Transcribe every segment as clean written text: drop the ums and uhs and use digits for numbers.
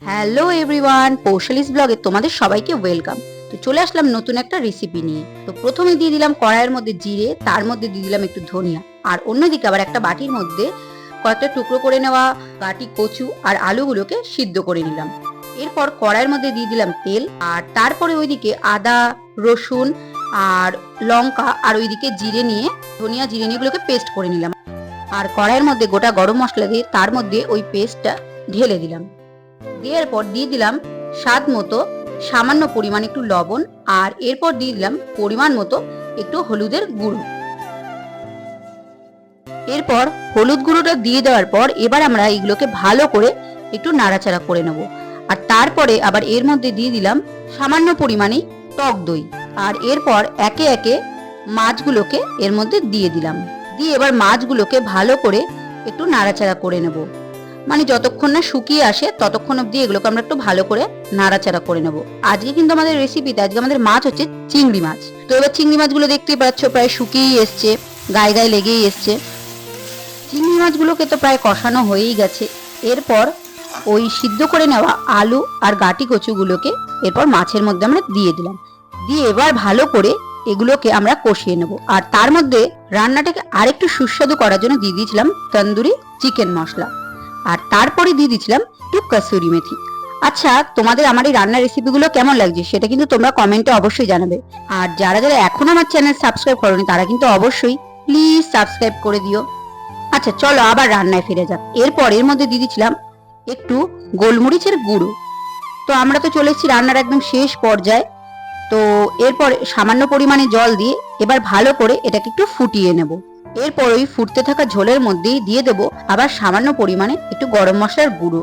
Hello everyone, পৌশালিস ব্লগে তোমাদের সবাইকে ওয়েলকাম। তো চলে আসলাম নতুন একটা রেসিপি নিয়ে। তো প্রথমে দিয়ে দিলাম কড়াইয়ের মধ্যে জিরে, তার মধ্যে দিয়ে দিলাম একটু ধনিয়া, আর অন্যদিকে আবার একটা বাটির মধ্যে কয়েকটা টুকরো করে নেওয়া বাটি কচু আর আলুগুলোকে সিদ্ধ করে নিলাম। এরপর কড়াইয়ের মধ্যে দিয়ে দিলাম তেল, আর তারপরে ওইদিকে আদা, রসুন আর লঙ্কা আর ওইদিকে জিরে নিয়ে ধনিয়া জিরে নিয়ে এগুলোকে পেস্ট করে নিলাম। আর কড়াইয়ের মধ্যে গোটা গরম মশলা দিয়ে তার মধ্যে ওই পেস্টটা ঢেলে দিলাম। দেওয়ার পর দিয়ে দিলাম স্বাদ মতো সামান্য পরিমাণ একটু লবণ, আর এরপর দিয়ে দিলাম পরিমাণ মতো একটু হলুদের গুঁড়ো। এরপর হলুদ গুঁড়োটা দিয়ে দেওয়ার পর এবার আমরা এইগুলোকে ভালো করে একটু নাড়াচাড়া করে নেব। আর তারপরে আবার এর মধ্যে দিয়ে দিলাম সামান্য পরিমাণে টক দই। আর এরপর একে একে মাছগুলোকে এর মধ্যে দিয়ে দিলাম। দিয়ে এবার মাছগুলোকে ভালো করে একটু নাড়াচাড়া করে নেব, মানে যতক্ষণ না শুকিয়ে আসে ততক্ষণ অবধি এগুলোকে আমরা একটু ভালো করে নাড়াচাড়া করে নেব। আজকে কিন্তু আমাদের রেসিপিতে আজকে আমাদের মাছ হচ্ছে চিংড়ি মাছ। তো এবার চিংড়ি মাছগুলো দেখতেই পাচ্ছ প্রায় শুকিয়েই এসছে, গায়ে গায়ে লেগেই এসছে। চিংড়ি মাছগুলোকে তো প্রায় কষানো হয়েই গেছে। এরপর ওই সিদ্ধ করে নেওয়া আলু আর গাটি কচুগুলোকে এরপর মাছের মধ্যে আমরা দিয়ে দিলাম। দিয়ে এবার ভালো করে এগুলোকে আমরা কষিয়ে নেব। আর তার মধ্যে রান্নাটাকে আরেকটু সুস্বাদু করার জন্য দিয়ে দিয়েছিলাম তন্দুরি চিকেন মশলা, আর তারপরে দিয়ে দিয়েছিলাম একটু কসুরি মেথি। আচ্ছা, তোমাদের আমার এই রান্নার রেসিপিগুলো কেমন লাগছে সেটা কিন্তু তোমরা কমেন্টে অবশ্যই জানাবে। আর যারা যারা এখনো আমার চ্যানেল সাবস্ক্রাইব করোনি তারা কিন্তু অবশ্যই প্লিজ সাবস্ক্রাইব করে দিও। আচ্ছা চলো আবার রান্নায় ফিরে যাক। এরপর এর মধ্যে দিয়ে দিয়েছিলাম একটু গোলমরিচের গুঁড়ো। তো আমরা তো চলে এসেছি রান্নার একদম শেষ পর্যায়ে। তো এরপর সামান্য পরিমাণে জল দিয়ে এবার ভালো করে এটাকে একটু ফুটিয়ে নেব। এরপর ওই ফুটতে থাকা ঝোলের মধ্যেই দিয়ে দেব আবার সামান্য পরিমাণে একটু গরম মশলার গুঁড়ো,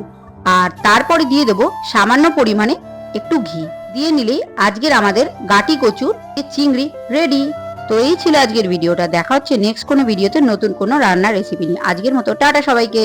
আর তারপরে দিয়ে দেব সামান্য পরিমাণে একটু ঘি। দিয়ে নিলেই আজকের আমাদের গাটি কচুর চিংড়ি রেডি। তো এই ছিল আজকের ভিডিওটা। দেখা হচ্ছে নেক্সট কোনো ভিডিওতে নতুন কোনো রান্নার রেসিপি নিয়ে। আজকের মতো টাটা সবাইকে।